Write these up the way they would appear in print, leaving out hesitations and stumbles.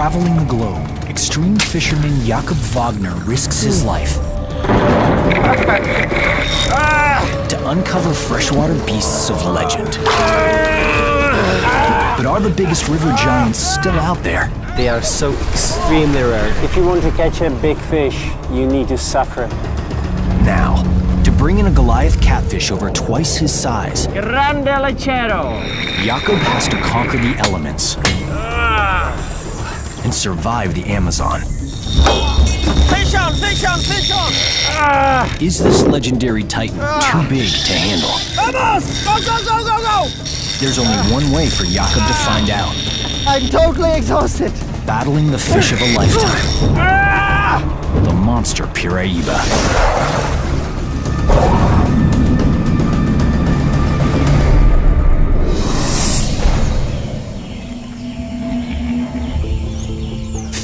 Traveling the globe, extreme fisherman Jakob Wagner risks his life to uncover freshwater beasts of legend. But are the biggest river giants still out there? They are so extremely rare. If you want to catch a big fish, you need to suffer. Now, to bring in a Goliath catfish over twice his size, Grande lechero! Jakob has to conquer the elements and survive the Amazon. Fish on, fish on, fish on! Is this legendary titan too big to handle? Vamos! Go, go, go, go, go! There's only one way for Jakob to find out. I'm totally exhausted. Battling the fish of a lifetime. The monster Piraiba.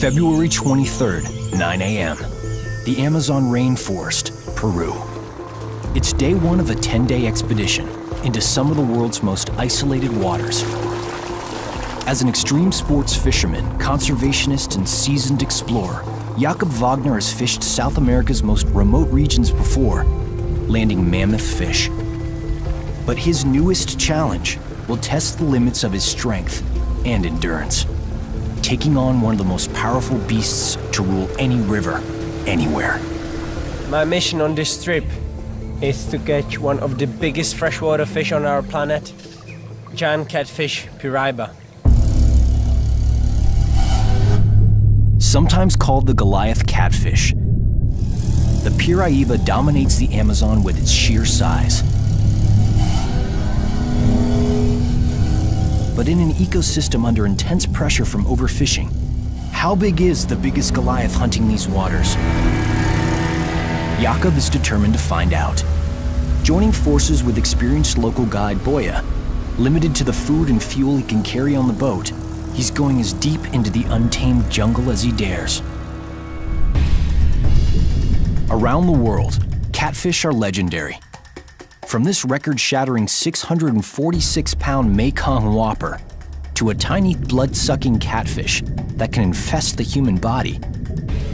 February 23rd, 9 a.m. The Amazon rainforest, Peru. It's day one of a 10-day expedition into some of the world's most isolated waters. As an extreme sports fisherman, conservationist, and seasoned explorer, Jakob Wagner has fished South America's most remote regions before, landing mammoth fish. But his newest challenge will test the limits of his strength and endurance, taking on one of the most powerful beasts to rule any river, anywhere. My mission on this trip is to catch one of the biggest freshwater fish on our planet, giant catfish Piraiba. Sometimes called the Goliath catfish, the Piraiba dominates the Amazon with its sheer size. But in an ecosystem under intense pressure from overfishing, how big is the biggest Goliath hunting these waters? Jakob is determined to find out. Joining forces with experienced local guide Boya, limited to the food and fuel he can carry on the boat, he's going as deep into the untamed jungle as he dares. Around the world, catfish are legendary. From this record-shattering 646-pound Mekong Whopper to a tiny blood-sucking catfish that can infest the human body,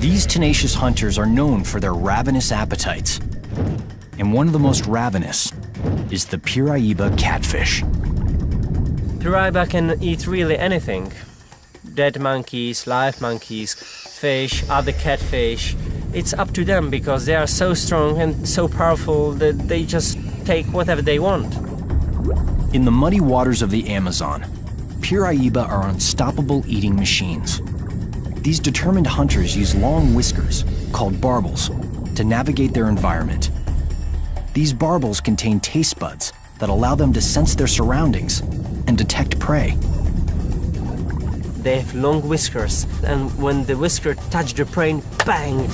these tenacious hunters are known for their ravenous appetites. And one of the most ravenous is the Piraiba catfish. Piraiba can eat really anything. Dead monkeys, live monkeys, fish, other catfish. It's up to them because they are so strong and so powerful that they just take whatever they want. In the muddy waters of the Amazon, Piraiba are unstoppable eating machines. These determined hunters use long whiskers, called barbels, to navigate their environment. These barbels contain taste buds that allow them to sense their surroundings and detect prey. They have long whiskers, and when the whisker touch the prey, bang!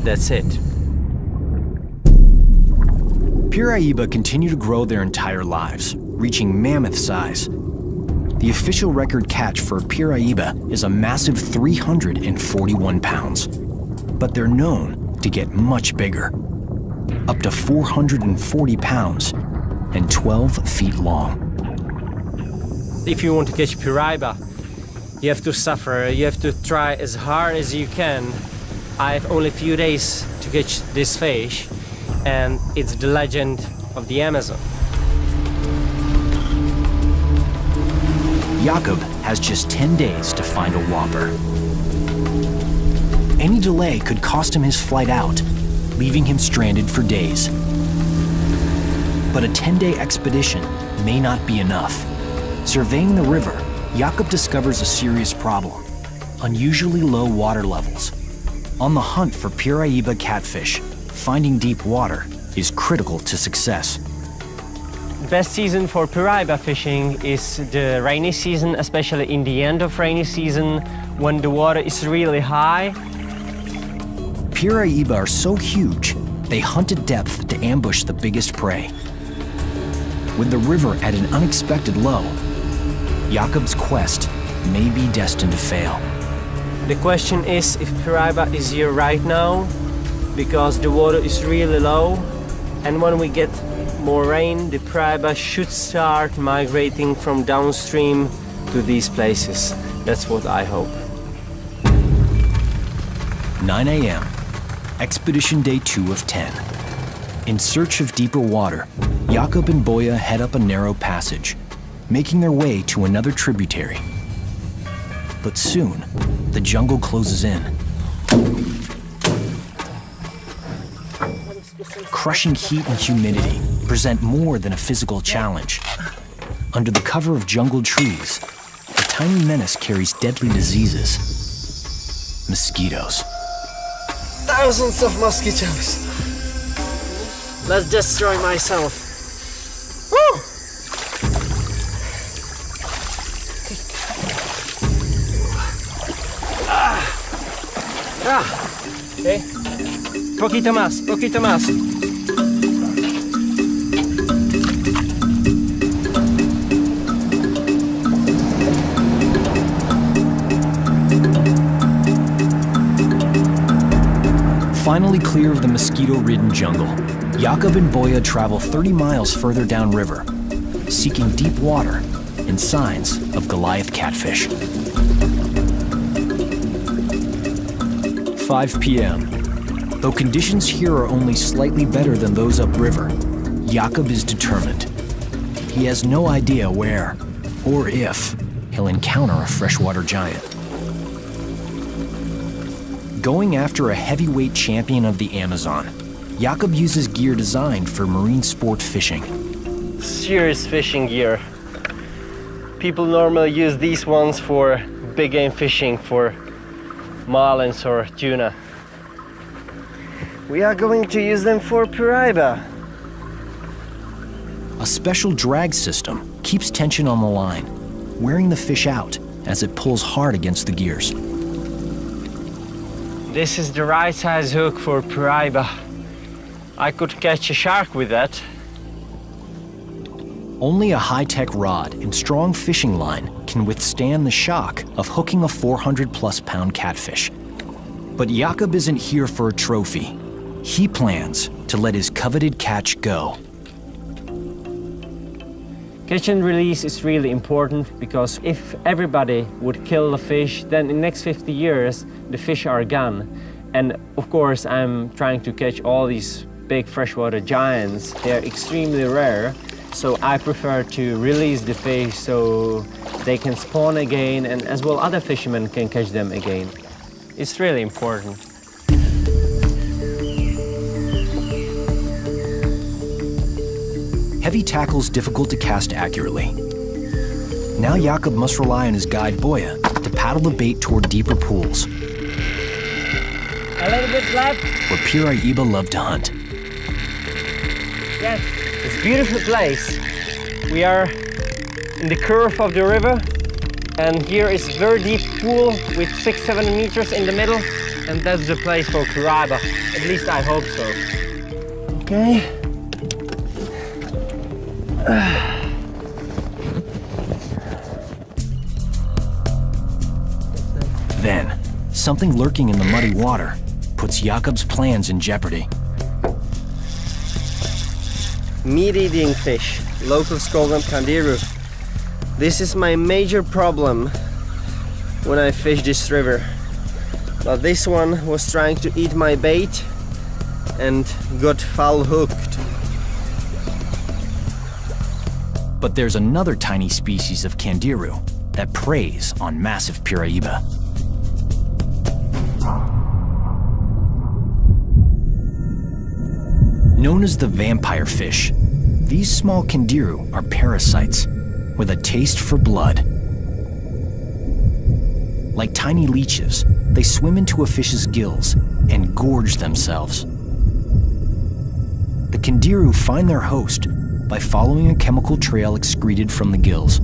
That's it. Piraiba continue to grow their entire lives, reaching mammoth size. The official record catch for a Piraiba is a massive 341 pounds, but they're known to get much bigger, up to 440 pounds and 12 feet long. If you want to catch Piraiba, you have to suffer, you have to try as hard as you can. I have only a few days to catch this fish, and it's the legend of the Amazon. Jakob has just 10 days to find a whopper. Any delay could cost him his flight out, leaving him stranded for days. But a 10-day expedition may not be enough. Surveying the river, Jakob discovers a serious problem: unusually low water levels. On the hunt for Piraiba catfish, finding deep water is critical to success. Best season for Piraiba fishing is the rainy season, especially in the end of rainy season when the water is really high. Piraiba are so huge, they hunt at depth to ambush the biggest prey. With the river at an unexpected low, Jakob's quest may be destined to fail. The question is if Piraiba is here right now, because the water is really low, and when we get more rain, the Piraiba should start migrating from downstream to these places. That's what I hope. 9 a.m., Expedition Day 2 of 10. In search of deeper water, Jakob and Boya head up a narrow passage, making their way to another tributary. But soon, the jungle closes in. Crushing heat and humidity present more than a physical challenge. Under the cover of jungle trees, a tiny menace carries deadly diseases. Mosquitoes. Thousands of mosquitoes. Let's destroy myself. Woo! Okay. Poquito más, poquito más. Finally clear of the mosquito-ridden jungle, Jakob and Boya travel 30 miles further downriver, seeking deep water and signs of Goliath catfish. 5 p.m. Though conditions here are only slightly better than those upriver, Jakob is determined. He has no idea where or if he'll encounter a freshwater giant. Going after a heavyweight champion of the Amazon, Jakob uses gear designed for marine sport fishing. Serious fishing gear. People normally use these ones for big game fishing, for marlins or tuna. We are going to use them for piraiba. A special drag system keeps tension on the line, wearing the fish out as it pulls hard against the gears. This is the right size hook for piraiba. I could catch a shark with that. Only a high-tech rod and strong fishing line can withstand the shock of hooking a 400-plus pound catfish. But Jakob isn't here for a trophy. He plans to let his coveted catch go. Catch and release is really important, because if everybody would kill the fish, then in the next 50 years the fish are gone. And of course I'm trying to catch all these big freshwater giants. They're extremely rare, so I prefer to release the fish so they can spawn again, and as well other fishermen can catch them again. It's really important. Heavy tackle's difficult to cast accurately. Now Jakob must rely on his guide Boya to paddle the bait toward deeper pools, A little bit left. where piraiba love to hunt. Yes, it's a beautiful place. We are in the curve of the river, and here is a very deep pool with 6-7 meters in the middle, and that's the place for piraiba. At least I hope so. Okay. Then, something lurking in the muddy water puts Jakob's plans in jeopardy. Meat-eating fish. Locals call them kandiru. This is my major problem when I fish this river. But this one was trying to eat my bait and got foul hooked. But there's another tiny species of kandiru that preys on massive piraiba. Known as the vampire fish, these small kandiru are parasites with a taste for blood. Like tiny leeches, they swim into a fish's gills and gorge themselves. The kandiru find their host by following a chemical trail excreted from the gills.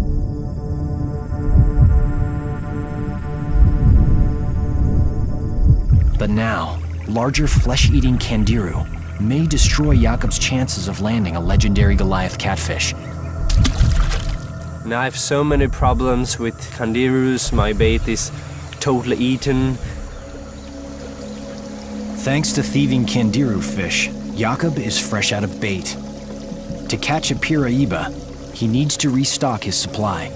But now, larger flesh-eating kandiru may destroy Jakob's chances of landing a legendary Goliath catfish. Now I have so many problems with kandirus. My bait is totally eaten. Thanks to thieving kandiru fish, Jakob is fresh out of bait. To catch a piraiba, he needs to restock his supply.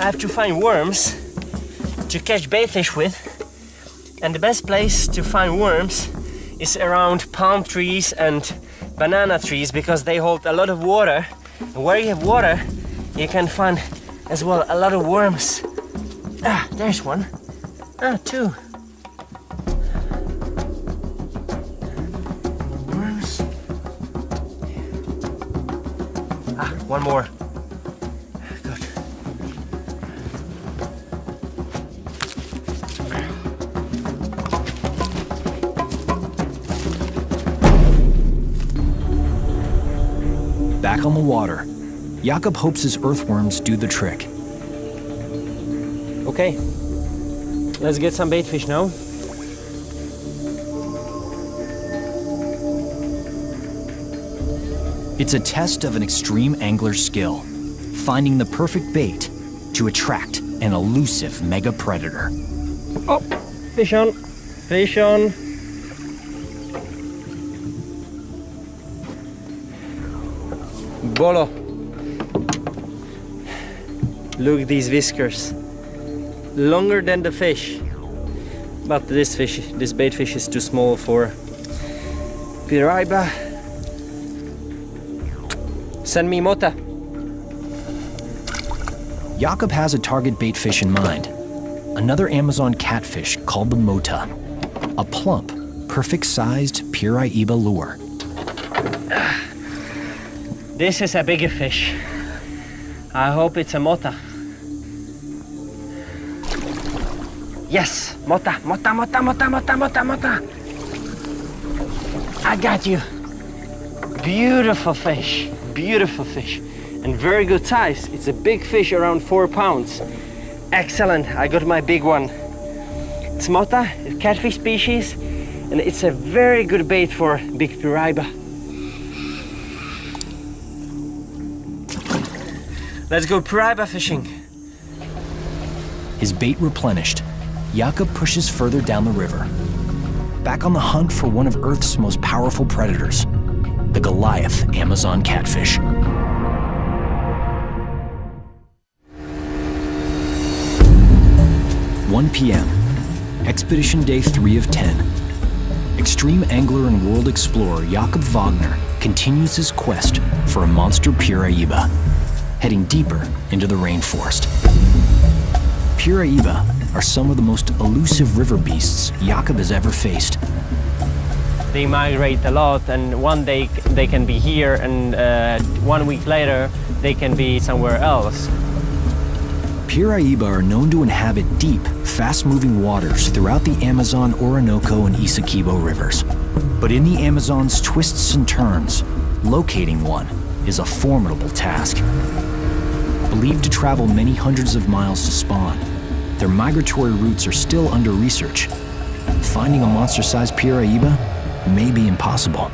have to find worms to catch baitfish with. And the best place to find worms is around palm trees and banana trees because they hold a lot of water. And where you have water, you can find as well a lot of worms. Ah, there's one. Ah, two. Worms. Ah, one more. Good. Back on the water, Jakob hopes his earthworms do the trick. Okay, let's get some baitfish now. It's a test of an extreme angler's skill, finding the perfect bait to attract an elusive mega predator. Oh, fish on, fish on. Bolo. Look at these whiskers. Longer than the fish. But this bait fish is too small for piraiba. Send me mota. Jakob has a target bait fish in mind. Another Amazon catfish called the mota. A plump, perfect-sized piraiba lure. This is a bigger fish. I hope it's a mota. Yes, mota, mota, mota, mota, mota, mota, mota. I got you. Beautiful fish, and very good size. It's a big fish, around 4 pounds. Excellent, I got my big one. It's mota, a catfish species, and it's a very good bait for big piraiba. Let's go piraiba fishing. His bait replenished, Jakob pushes further down the river. Back on the hunt for one of Earth's most powerful predators, the Goliath Amazon catfish. (1 p.m. Expedition Day 3 of 10. Extreme angler and world explorer Jakob Wagner continues his quest for a monster piraiba, heading deeper into the rainforest. Piraiba are some of the most elusive river beasts Jakob has ever faced. They migrate a lot, and one day they can be here, and 1 week later they can be somewhere else. Piraiba are known to inhabit deep, fast-moving waters throughout the Amazon, Orinoco, and Essequibo rivers. But in the Amazon's twists and turns, locating one is a formidable task. Believed to travel many hundreds of miles to spawn, their migratory routes are still under research. Finding a monster-sized piraiba may be impossible.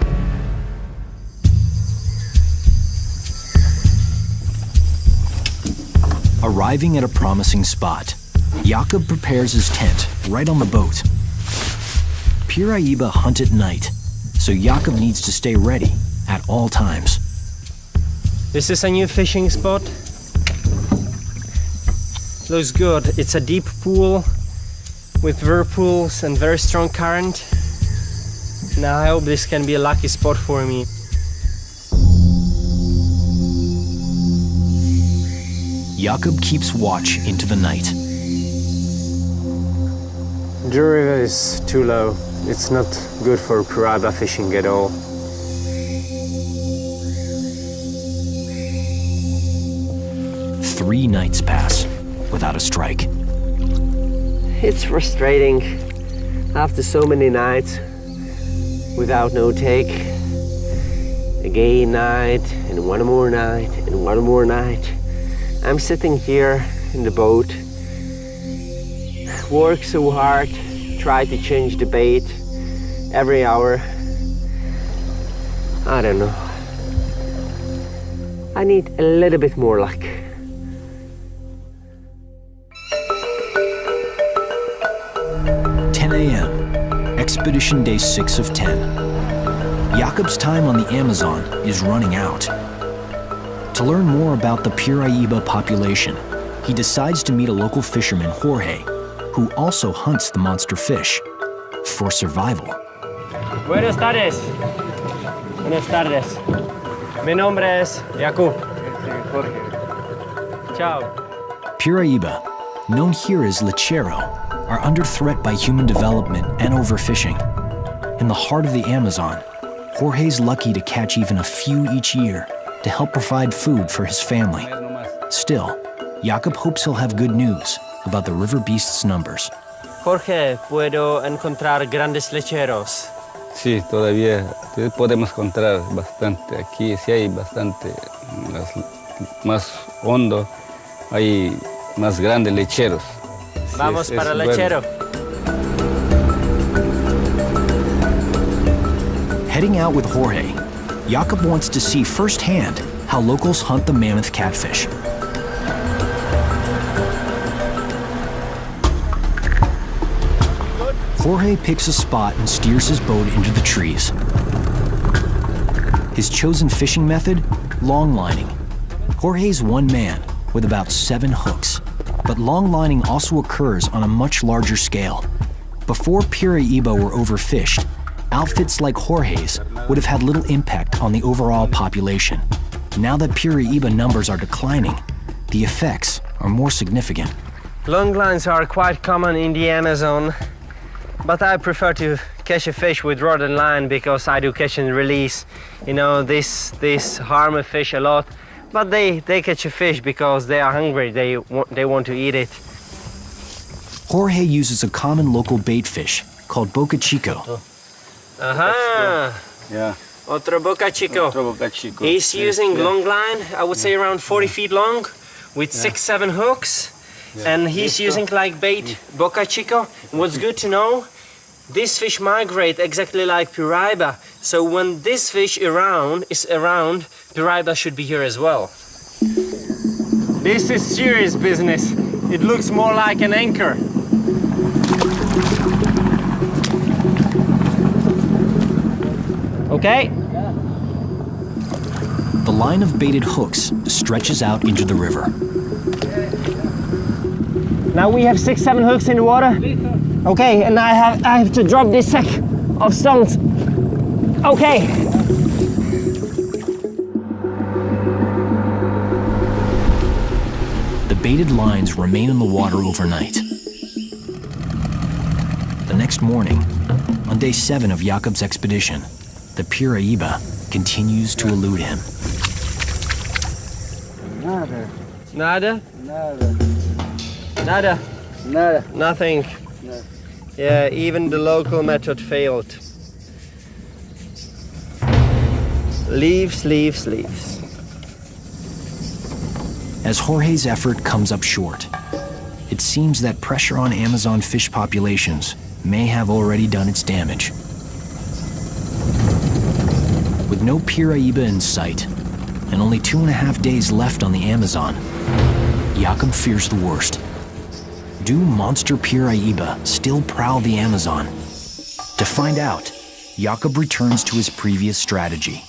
Arriving at a promising spot, Jakob prepares his tent right on the boat. Piraiba hunt at night, so Jakob needs to stay ready at all times. This is a new fishing spot. Looks good. It's a deep pool with whirlpools and very strong current. Now I hope this can be a lucky spot for me. Jakob keeps watch into the night. The river is too low. It's not good for piraiba fishing at all. Three nights pass without a strike. It's frustrating after so many nights without no take. Again night, and one more night, and one more night. I'm sitting here in the boat, work so hard, try to change the bait every hour. I don't know. I need a little bit more luck. a.m., Expedition Day 6 of 10. Jakob's time on the Amazon is running out. To learn more about the piraiba population, he decides to meet a local fisherman, Jorge, who also hunts the monster fish for survival. Buenas tardes. Buenas tardes. Mi nombre es Jakub. Ciao. Piraiba, known here as lechero, are under threat by human development and overfishing. In the heart of the Amazon, Jorge's lucky to catch even a few each year to help provide food for his family. Still, Jakub hopes he'll have good news about the river beast's numbers. Jorge, ¿puedo encontrar grandes lecheros? Sí, todavía podemos encontrar bastante. Aquí sí hay bastante, más hondo, hay más grandes lecheros. Sí, Vamos para el bueno. lechero. Heading out with Jorge, Jakub wants to see firsthand how locals hunt the mammoth catfish. Jorge picks a spot and steers his boat into the trees. His chosen fishing method? Long lining. Jorge's one man with about 7 hooks, but long lining also occurs on a much larger scale. Before Piraiba were overfished, outfits like Jorge's would have had little impact on the overall population. Now that Piraiba numbers are declining, the effects are more significant. Long lines are quite common in the Amazon, but I prefer to catch a fish with rod and line because I do catch and release. You know, this harm a fish a lot, but they catch a fish because they are hungry, they want to eat it. Jorge uses a common local bait fish called boca chico. Aha! Yeah. Otro boca chico. Otro boca chico. He's using long line, I would say around 40 feet long, with 6-7 hooks. And he's using like bait boca chico. What's good to know, this fish migrate exactly like Piraiba. So when this fish is around, Piraiba should be here as well. This is serious business. It looks more like an anchor. Okay? The line of baited hooks stretches out into the river. Now we have 6-7 hooks in the water. Okay, and I have to drop this sack of stones. Okay. The baited lines remain in the water overnight. The next morning, on day 7 of Jakub's expedition, the Piraiba continues to elude him. Nada. Nada? Nada. Nada. Nada. Nothing. No. Yeah, even the local method failed. Leaves, leaves, leaves. As Jorge's effort comes up short, it seems that pressure on Amazon fish populations may have already done its damage. With no Piraiba in sight, and only 2.5 days left on the Amazon, Jakub fears the worst. Do monster Piraiba still prowl the Amazon? To find out, Jakub returns to his previous strategy,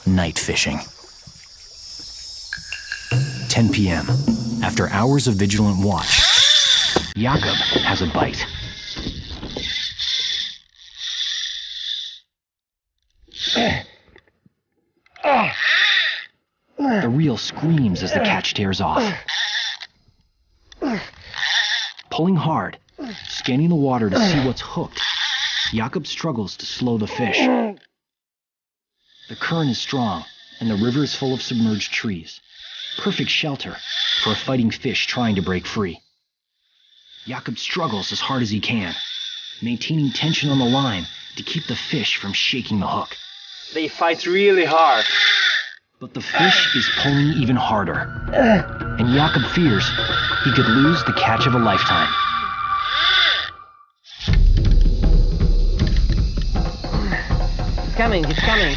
night fishing. 10 p.m. After hours of vigilant watch, Jakub has a bite. The reel screams as the catch tears off. Pulling hard, scanning the water to see what's hooked, Jakub struggles to slow the fish. The current is strong, and the river is full of submerged trees. Perfect shelter for a fighting fish trying to break free. Jakub struggles as hard as he can, maintaining tension on the line to keep the fish from shaking the hook. They fight really hard. But the fish is pulling even harder, and Jakub fears he could lose the catch of a lifetime. It's coming, it's coming.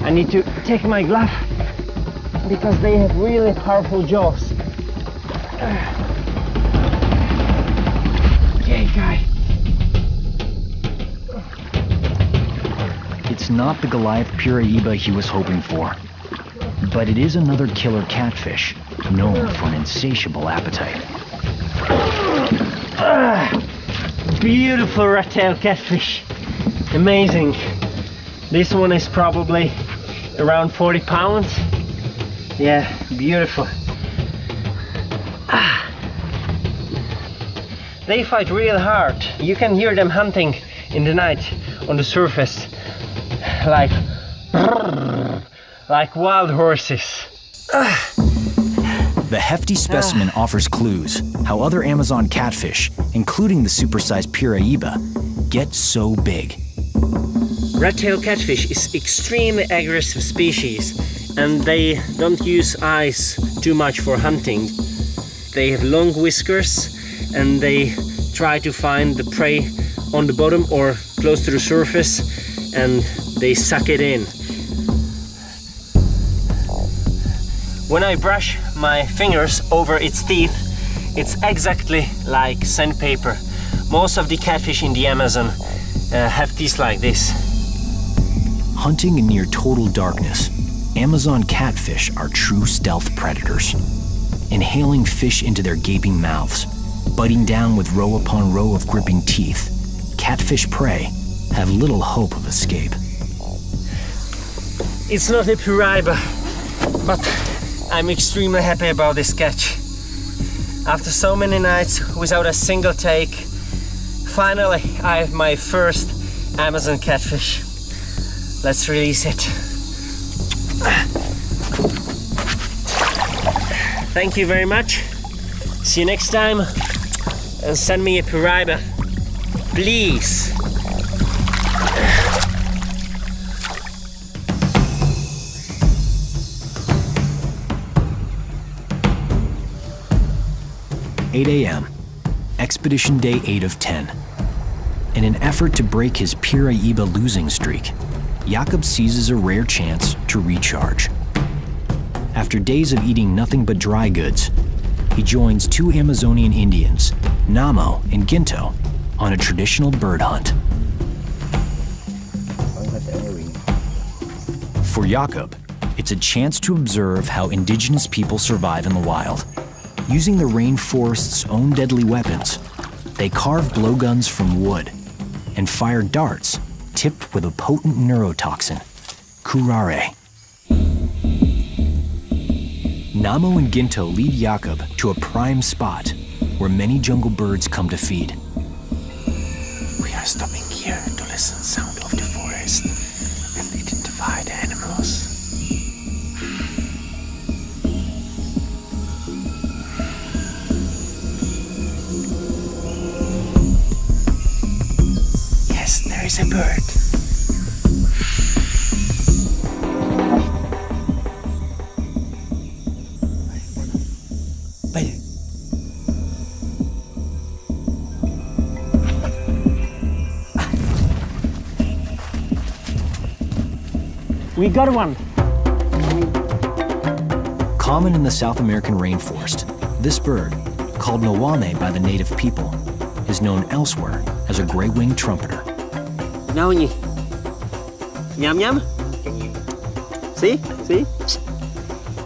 I need to take my glove because they have really powerful jaws. Okay, guy. It's not the Goliath Piraiba he was hoping for. But it is another killer catfish, known for an insatiable appetite. Beautiful red-tailed catfish. Amazing. This one is probably around 40 pounds. Yeah, beautiful. They fight real hard. You can hear them hunting in the night on the surface, like wild horses. The hefty specimen offers clues how other Amazon catfish, including the supersized Piraiba, get so big. Red-tailed catfish is extremely aggressive species, and they don't use eyes too much for hunting. They have long whiskers and they try to find the prey on the bottom or close to the surface, and they suck it in. When I brush my fingers over its teeth, it's exactly like sandpaper. Most of the catfish in the Amazon have teeth like this. Hunting in near total darkness, Amazon catfish are true stealth predators. Inhaling fish into their gaping mouths, biting down with row upon row of gripping teeth, catfish prey have little hope of escape. It's not a Piraiba, but I'm extremely happy about this catch. After so many nights without a single take, finally I have my first Amazon catfish. Let's release it. Thank you very much. See you next time. And send me a Piraiba, please. "8 a.m., Expedition Day 8 of 10. In an effort to break his Piraiba losing streak, Jakob seizes a rare chance to recharge. After days of eating nothing but dry goods, he joins two Amazonian Indians, Namo and Ginto, on a traditional bird hunt. For Jakob, it's a chance to observe how indigenous people survive in the wild. Using the rainforest's own deadly weapons, they carve blowguns from wood and fire darts tipped with a potent neurotoxin, curare. Namo and Ginto lead Jakob to a prime spot where many jungle birds come to feed. We are stopping here to listen sound of the forest and identify the animals. Yes, there is a bird. We got one. Common in the South American rainforest, this bird, called Nawame by the native people, is known elsewhere as a gray-winged trumpeter. Naoni. Yum yum. See? See?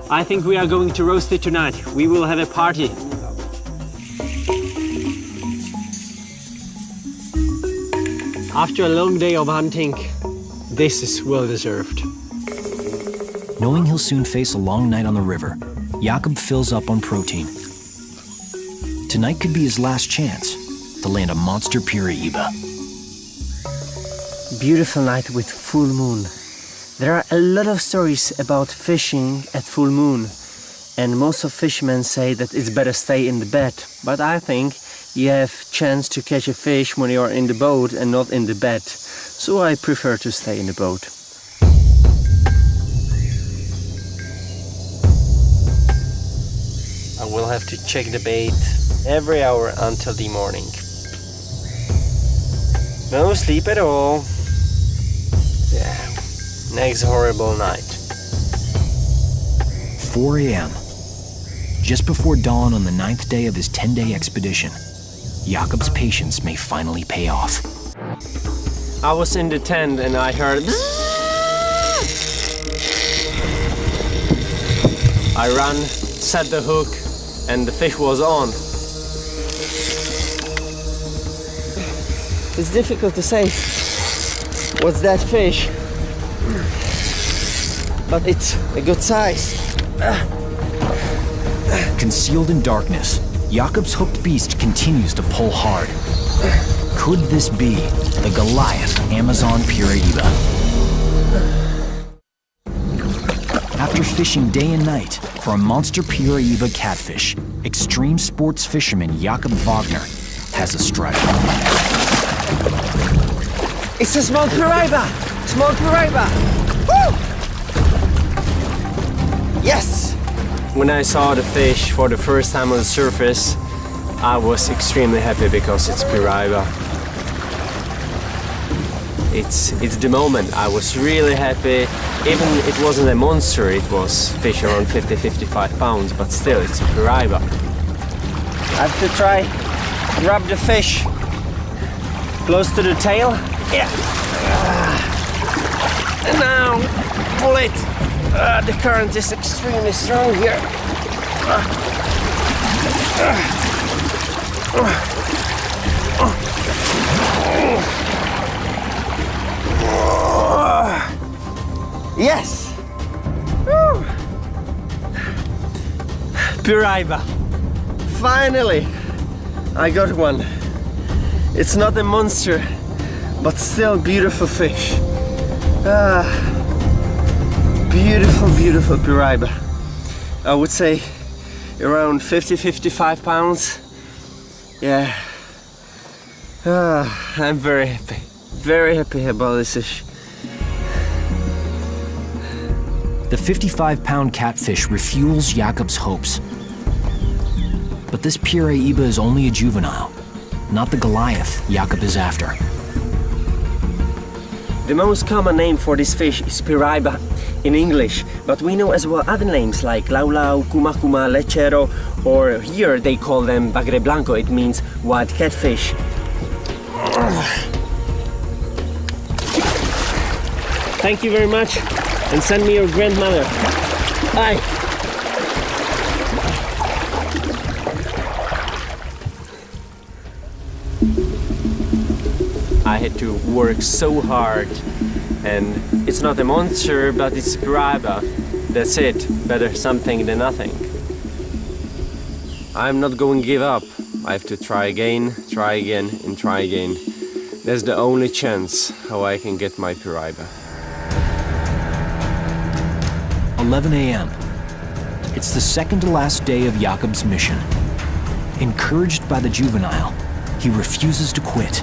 I think we are going to roast it tonight. We will have a party. After a long day of hunting, this is well deserved. Knowing he'll soon face a long night on the river, Jakob fills up on protein. Tonight could be his last chance to land a monster Piraiba. Beautiful night with full moon. There are a lot of stories about fishing at full moon, and most of fishermen say that it's better stay in the bed. But I think you have chance to catch a fish when you are in the boat and not in the bed. So I prefer to stay in the boat. I will have to check the bait every hour until the morning. No sleep at all. Yeah, next horrible night. 4 a.m. Just before dawn on the 9th day of his 10-day expedition, Jakob's patience may finally pay off. I was in the tent and I heard I ran, set the hook, and the fish was on. It's difficult to say what's that fish, but it's a good size. Concealed in darkness, Jakob's hooked beast continues to pull hard. Could this be the Goliath Amazon Piraiba? After fishing day and night for a monster Piraiba catfish, extreme sports fisherman Jakob Wagner has a strike. It's a small Piraiba! Small Piraiba! Woo! Yes! When I saw the fish for the first time on the surface, I was extremely happy because it's Piraiba. It's the moment. I was really happy. Even it wasn't a monster, it was fish around 50-55 pounds, but still it's a Piraiba. I have to try grab the fish close to the tail. Yeah. And now pull it. The current is extremely strong here. Yes! Woo. Piraiba. Finally! I got one. It's not a monster, but still beautiful fish. Beautiful, beautiful Piraiba. I would say around 50-55 pounds. Yeah. I'm very happy about this fish. The 55-pound catfish refuels Jakob's hopes. But this Piraiba is only a juvenile, not the Goliath Jakob is after. The most common name for this fish is Piraiba in English, but we know as well other names like laulau, kuma, lechero, or here they call them bagre blanco, it means white catfish. Thank you very much, and send me your grandmother. Bye. I had to work so hard, and it's not a monster, but it's Piraiba. That's it, better something than nothing. I'm not going to give up. I have to try again, and try again. That's the only chance how I can get my Piraiba. 11 a.m. It's the second to last day of Jakob's mission. Encouraged by the juvenile, he refuses to quit.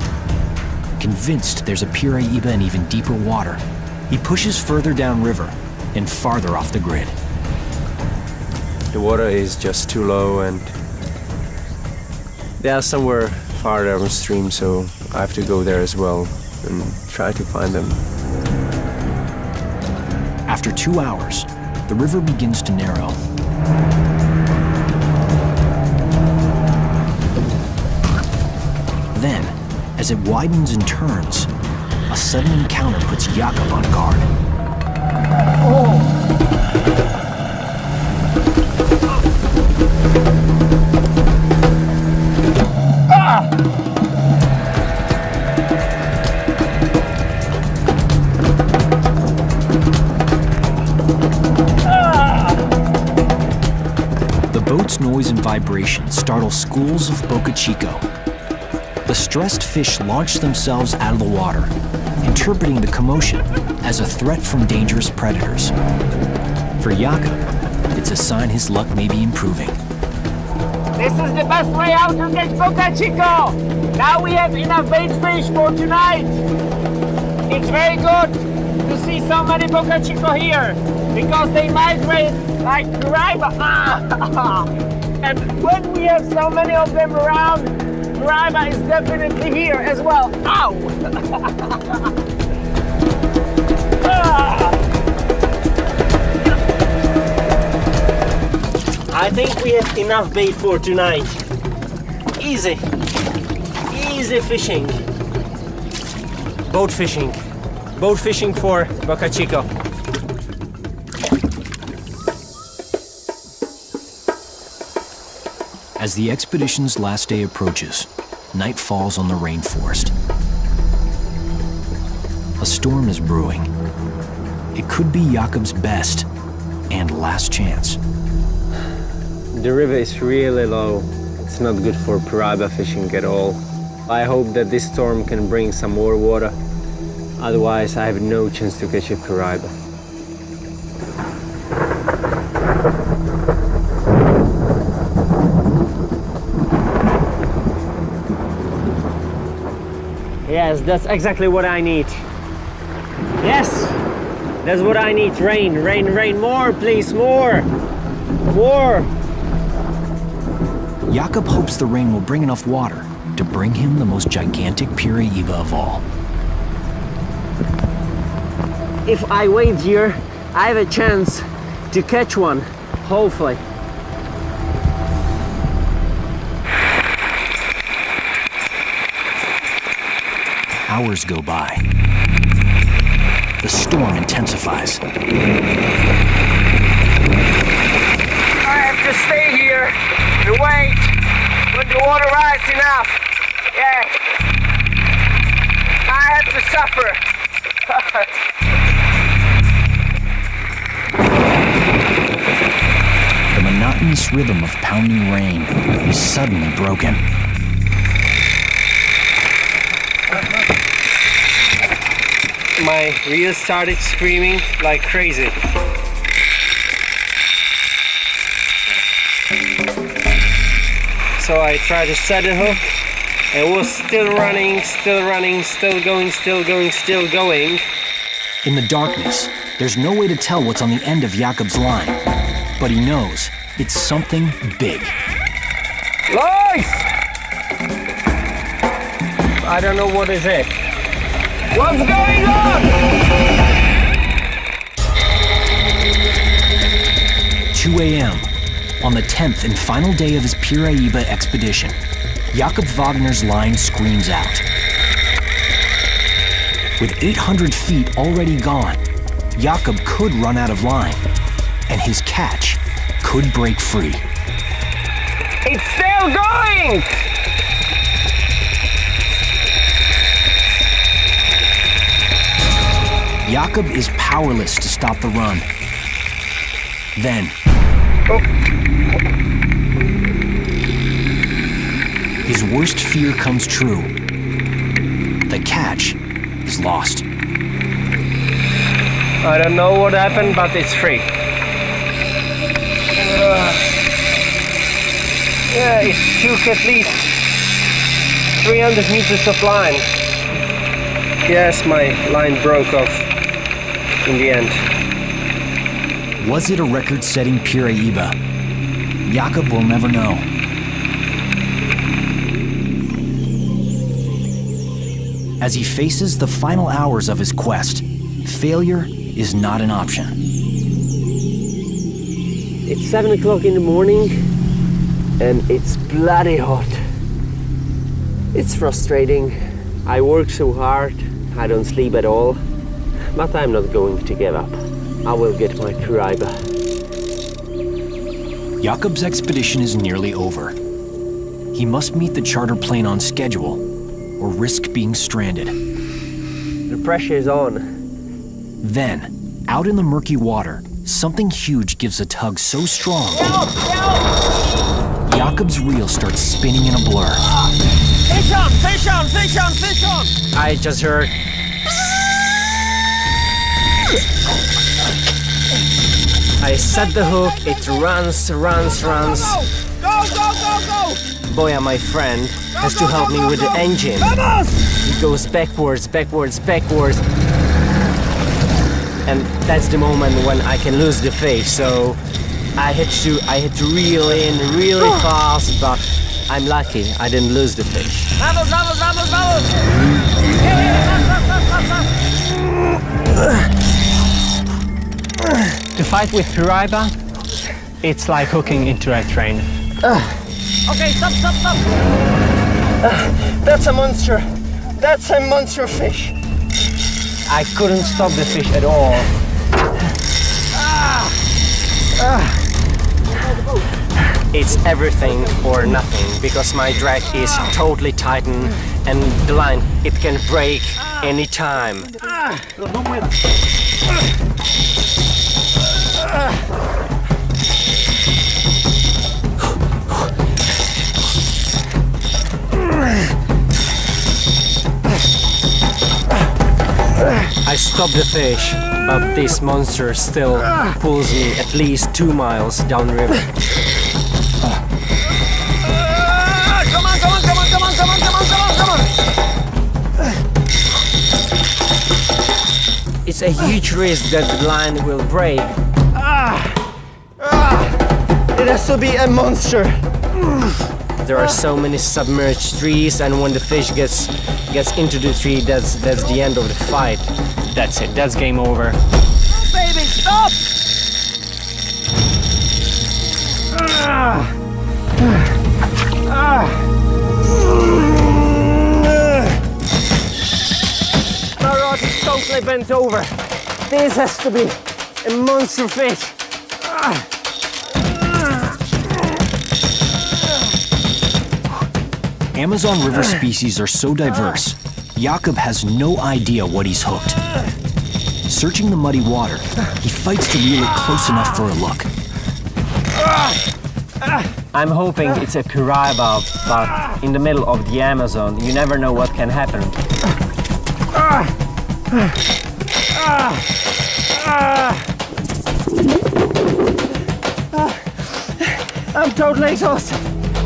Convinced there's a Piraiba in even deeper water, he pushes further downriver and farther off the grid. The water is just too low, and they are somewhere far downstream, so I have to go there as well and try to find them. After 2 hours, the river begins to narrow. Then, as it widens and turns, a sudden encounter puts Jakob on guard. The boat's noise and vibration startle schools of Boca Chico. The stressed fish launch themselves out of the water, interpreting the commotion as a threat from dangerous predators. For Jakob, it's a sign his luck may be improving. This is the best way out to get Boca Chico. Now we have enough bait fish for tonight. It's very good to see so many Boca Chico here because they migrate like Piraiba. And when we have so many of them around, Piraiba is definitely here as well. Ow! I think we have enough bait for tonight. Easy fishing. Boat fishing for Boca Chico. As the expedition's last day approaches, night falls on the rainforest. A storm is brewing. It could be Jakob's best and last chance. The river is really low. It's not good for piraiba fishing at all. I hope that this storm can bring some more water. Otherwise, I have no chance to catch a piraiba. Yes, that's exactly what I need. Yes, that's what I need. Rain, rain, rain. More, please, more. More. Jakob hopes the rain will bring enough water to bring him the most gigantic piraiba of all. If I wait here, I have a chance to catch one, hopefully. Hours go by. The storm intensifies. I have to stay here and wait when the water rises enough. Yeah. I have to suffer. The monotonous rhythm of pounding rain is suddenly broken. My reel started screaming like crazy. So I tried to set the hook. It was still running, still running, still going, still going, still going. In the darkness, there's no way to tell what's on the end of Jakob's line, but he knows it's something big. Lois! I don't know what is it. What's going on? 2 a.m. on the 10th and final day of his piraiba expedition, Jakob Wagner's line screams out. With 800 feet already gone, Jakob could run out of line, and his catch could break free. It's still going! Jakob is powerless to stop the run. Then, his worst fear comes true. The catch is lost. I don't know what happened, but it's free. Yeah, it took at least 300 meters of line. Yes, my line broke off in the end. Was it a record-setting piraiba? Jakob will never know. As he faces the final hours of his quest, failure is not an option. It's 7 o'clock in the morning and it's bloody hot. It's frustrating. I work so hard, I don't sleep at all, but I'm not going to give up. I will get my piraiba. Jakob's expedition is nearly over. He must meet the charter plane on schedule or risk being stranded. The pressure is on. Then, out in the murky water, something huge gives a tug so strong, Help! Help! Jakob's reel starts spinning in a blur. Fish on! Fish on! Fish on! Fish on! I just heard. I set the hook, it runs. Go! Boya, my friend, has to help me with the engine. It goes backwards. And that's the moment when I can lose the fish. So I had to reel in really fast, but I'm lucky I didn't lose the fish. Vamos! To fight with piraiba, it's like hooking into a train. Okay, stop! That's a monster. That's a monster fish. I couldn't stop the fish at all. it's everything or nothing, because my drag is totally tightened and the line, it can break any time. I stop the fish, but this monster still pulls me at least 2 miles downriver. Come on, come on, come on, come on, come on, come on, come on, come on! It's a huge risk that the line will break. It has to be a monster. There are so many submerged trees, and when the fish gets into the tree, that's the end of the fight. That's it. That's game over. Baby, stop! My rod is totally bent over. This has to be a monster fish. Amazon River species are so diverse, Jakob has no idea what he's hooked. Searching the muddy water, he fights to reel it close enough for a look. I'm hoping it's a piraiba, but in the middle of the Amazon, you never know what can happen. I'm totally exhausted.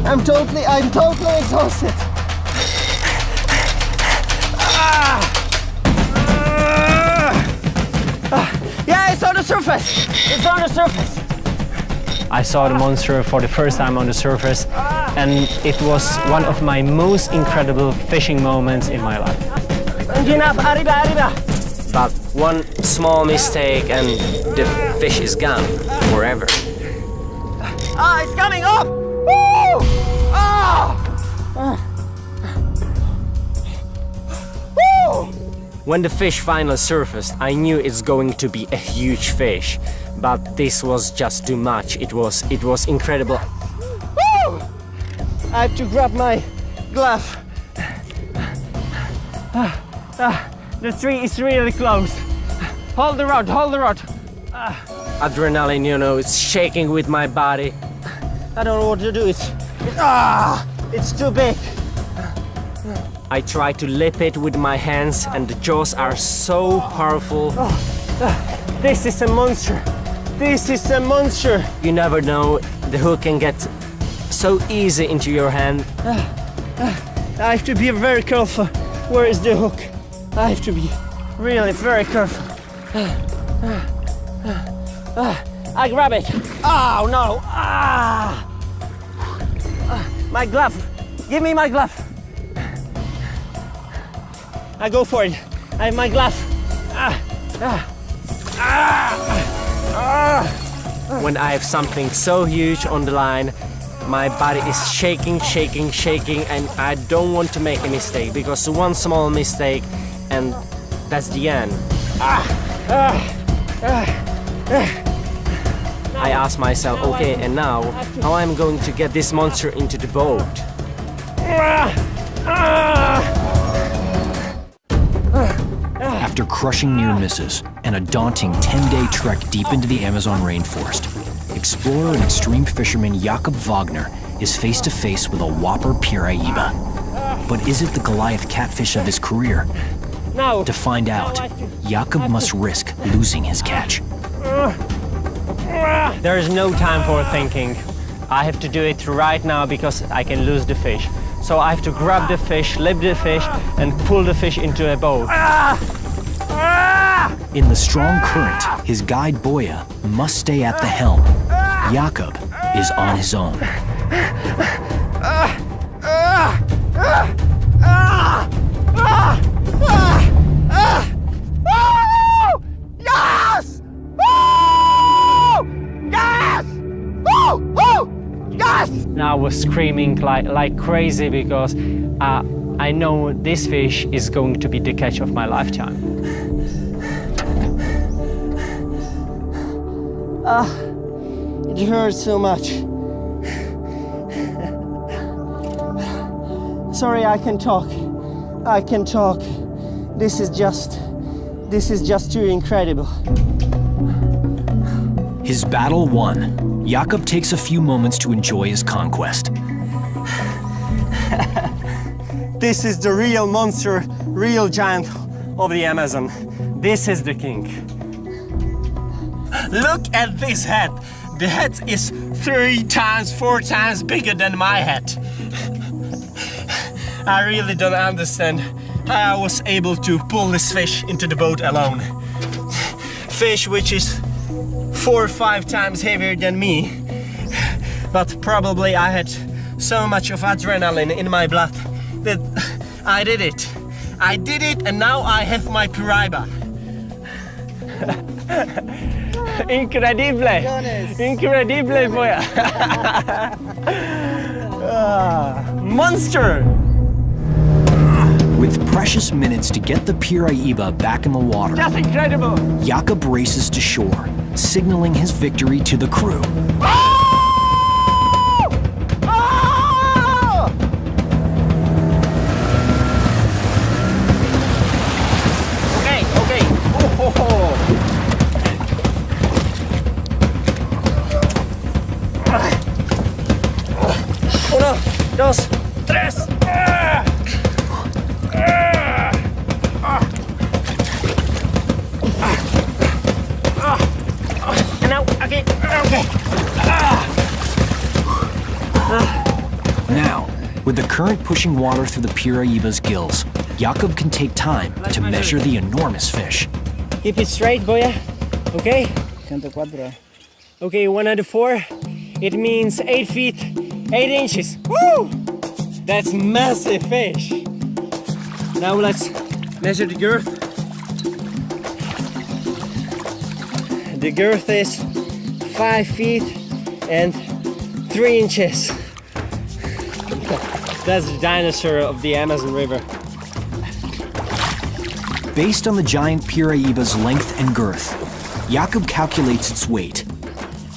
I'm totally exhausted. Yeah, it's on the surface. It's on the surface. I saw the monster for the first time on the surface, and it was one of my most incredible fishing moments in my life. Arriba, arriba. But one small mistake and the fish is gone forever. Ah, it's coming up. Woo! Ah! Woo! When the fish finally surfaced, I knew it's going to be a huge fish, but this was just too much. It was incredible. Woo! I have to grab my glove. The tree is really close. Hold the rod, hold the rod. Adrenaline, you know, it's shaking with my body. I don't know what to do. It's too big. I try to lip it with my hands, and the jaws are so powerful. This is a monster. This is a monster. You never know, the hook can get so easy into your hand. I have to be very careful. Where is the hook? I have to be really very careful. I grab it. Oh no! My glove. Give me my glove. I go for it. I have my glove. When I have something so huge on the line, my body is shaking, shaking, shaking, and I don't want to make a mistake, because one small mistake and that's the end. I ask myself, okay, and now, how I'm going to get this monster into the boat? After crushing near misses and a daunting 10-day trek deep into the Amazon rainforest, explorer and extreme fisherman Jakob Wagner is face to face with a whopper piraiba. But is it the Goliath catfish of his career? No. To find out, Jakob must risk losing his catch. There is no time for thinking. I have to do it right now because I can lose the fish. So I have to grab the fish, lip the fish, and pull the fish into a boat. In the strong current, his guide Boya must stay at the helm. Jakob is on his own. Yes! Woo! Yes! Woo! Woo! Yes! Now I was screaming like crazy because I know this fish is going to be the catch of my lifetime. It hurts so much. Sorry, I can talk. I can talk. This is just too incredible. His battle won. Jakob takes a few moments to enjoy his conquest. This is the real monster, real giant of the Amazon. This is the king. Look at this head. The head is 3 times, 4 times bigger than my head. I really don't understand how I was able to pull this fish into the boat alone. Fish which is 4 or 5 times heavier than me. But probably I had so much of adrenaline in my blood that I did it. I did it, and now I have my piraiba. Incredible! Incredible, boy! Monster! With precious minutes to get the piraiba back in the water, That's incredible! Jakob races to shore, signaling his victory to the crew. Okay. Uno, dos, tres. And now, okay. Now, with the current pushing water through the piraiba's gills, Jakob can take time to measure the enormous fish. Keep it straight, boya. Okay? 104. Okay, 104. It means 8 feet, 8 inches. Woo! That's massive fish. Now let's measure the girth. The girth is 5 feet and 3 inches. That's the dinosaur of the Amazon River. Based on the giant piraiba's length and girth, Jakob calculates its weight.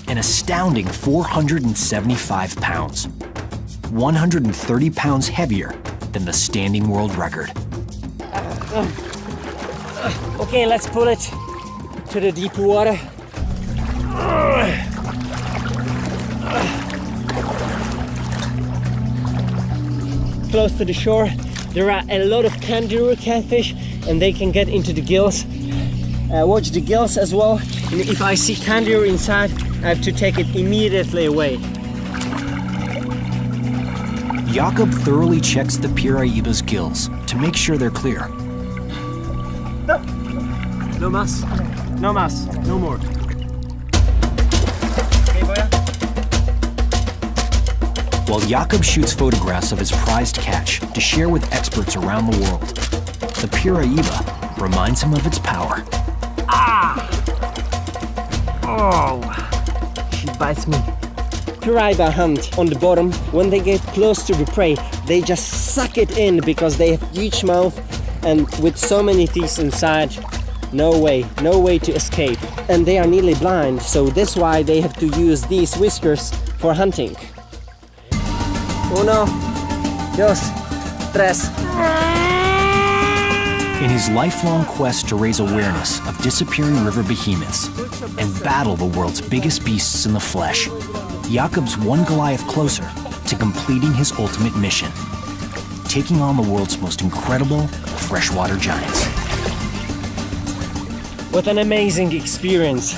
An astounding 475 pounds. 130 pounds heavier than the standing world record. Okay, let's pull it to the deep water. Close to the shore, there are a lot of kangaroo catfish, and they can get into the gills. Watch the gills as well. And if I see kangaroo inside, I have to take it immediately away. Jakob thoroughly checks the piraiba's gills to make sure they're clear. No más. No más. No more. Okay, boya. While Jakob shoots photographs of his prized catch to share with experts around the world, the piraiba reminds him of its power. Oh, she bites me. Piraiba hunt on the bottom. When they get close to the prey, they just suck it in because they have huge mouth, and with so many teeth inside, no way to escape. And they are nearly blind, so that's why they have to use these whiskers for hunting. Uno, dos, tres. In his lifelong quest to raise awareness of disappearing river behemoths and battle the world's biggest beasts in the flesh, Jakob's one Goliath closer to completing his ultimate mission, taking on the world's most incredible freshwater giants. What an amazing experience.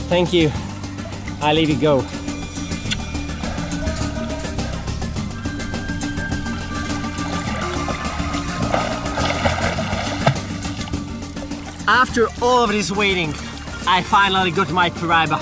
Thank you. I leave you go. After all of this waiting, I finally got my piraiba.